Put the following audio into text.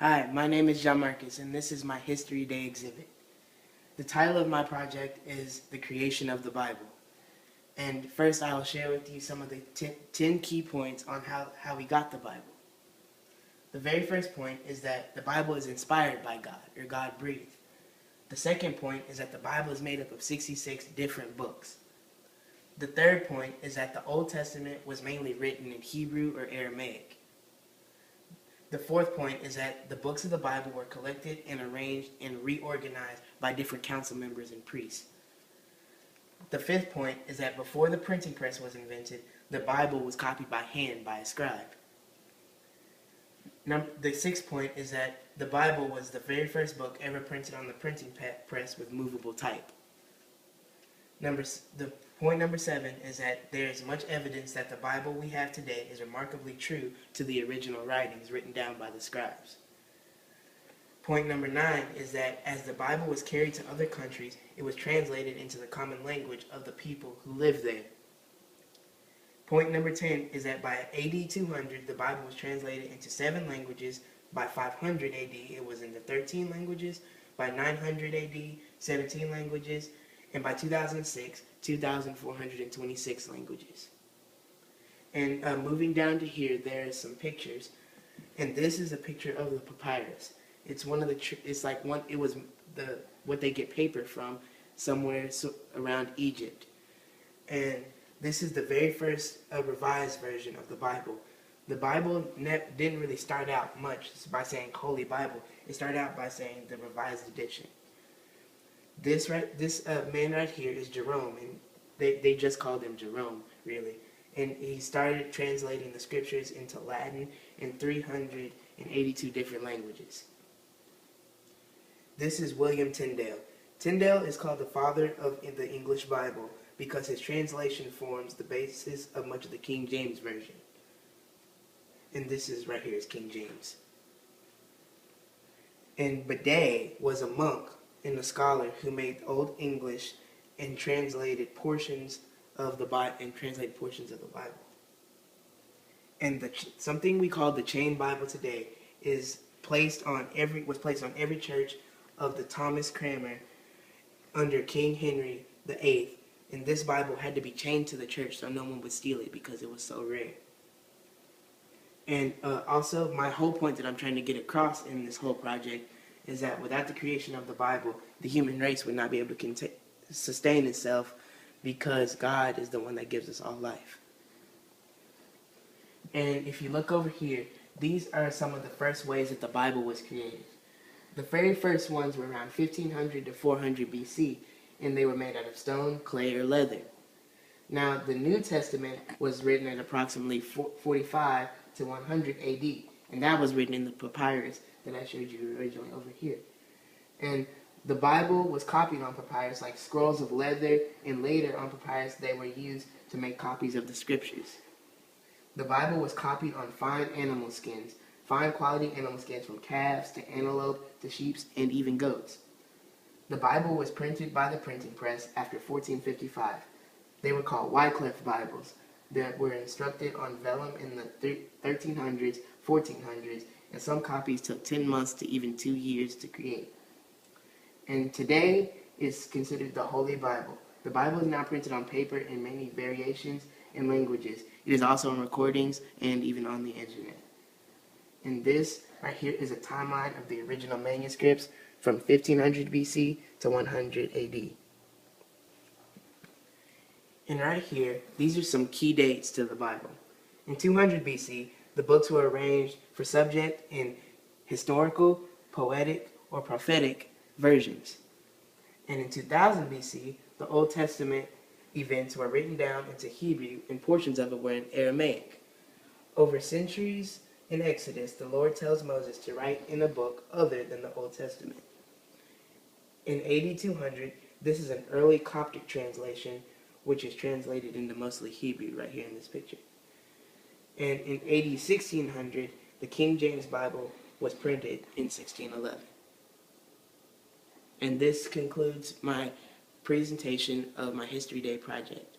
Hi, my name is John Marcus, and this is my History Day exhibit. The title of my project is The Creation of the Bible. And first I will share with you some of the 10 key points on how we got the Bible. The very first point is that the Bible is inspired by God, or God breathed. The second point is that the Bible is made up of 66 different books. The third point is that the Old Testament was mainly written in Hebrew or Aramaic. The fourth point is that the books of the Bible were collected and arranged and reorganized by different council members and priests. The fifth point is that before the printing press was invented, the Bible was copied by hand by a scribe. The sixth point is that the Bible was the very first book ever printed on the printing press with movable type. The point number 7 is that there is much evidence that the Bible we have today is remarkably true to the original writings written down by the scribes. Point number 9 is that as the Bible was carried to other countries, it was translated into the common language of the people who lived there. Point number 10 is that by AD 200, the Bible was translated into 7 languages. By 500 AD, it was into 13 languages. By 900 AD, 17 languages. And by 2006, 2,426 languages. And moving down to here, there are some pictures. And this is a picture of the papyrus. It's one of the, it was what they get paper from somewhere around Egypt. And this is the very first revised version of the Bible. The Bible didn't really start out much by saying Holy Bible. It started out by saying the Revised Edition. This man right here is Jerome, and they just called him Jerome, really. And he started translating the scriptures into Latin in 382 different languages. This is William Tyndale. Tyndale is called the father of the English Bible because his translation forms the basis of much of the King James Version. And this is right here is King James. And Bede was a monk and a scholar who made Old English and translated portions of the Bible. And something we call the chain Bible today was placed on every church of the Thomas Cranmer under King Henry VIII. And this Bible had to be chained to the church so no one would steal it because it was so rare. And also, my whole point that I'm trying to get across in this whole project is that without the creation of the Bible, the human race would not be able to sustain itself because God is the one that gives us all life. And if you look over here, these are some of the first ways that the Bible was created. The very first ones were around 1500 to 400 BC, and they were made out of stone, clay, or leather. Now, the New Testament was written at approximately 45 to 100 AD, and that was written in the papyrus that I showed you originally over here. And the Bible was copied on papyrus like scrolls of leather, and later on papyrus they were used to make copies of the scriptures. The Bible was copied on fine animal skins, fine quality animal skins from calves to antelope to sheep and even goats. The Bible was printed by the printing press after 1455. They were called Wycliffe Bibles that were instructed on vellum in the 1300s, 1400s, and some copies took 10 months to even 2 years to create. And today is considered the Holy Bible. The Bible is now printed on paper in many variations and languages. It is also in recordings and even on the internet. And this right here is a timeline of the original manuscripts from 1500 BC to 100 AD. And right here, these are some key dates to the Bible. In 200 BC, the books were arranged for subject in historical, poetic, or prophetic versions. And in 2000 BC, the Old Testament events were written down into Hebrew and portions of it were in Aramaic. Over centuries in Exodus, the Lord tells Moses to write in a book other than the Old Testament. In AD 200, this is an early Coptic translation which is translated into mostly Hebrew right here in this picture. And in AD 1600, the King James Bible was printed in 1611. And this concludes my presentation of my History Day project.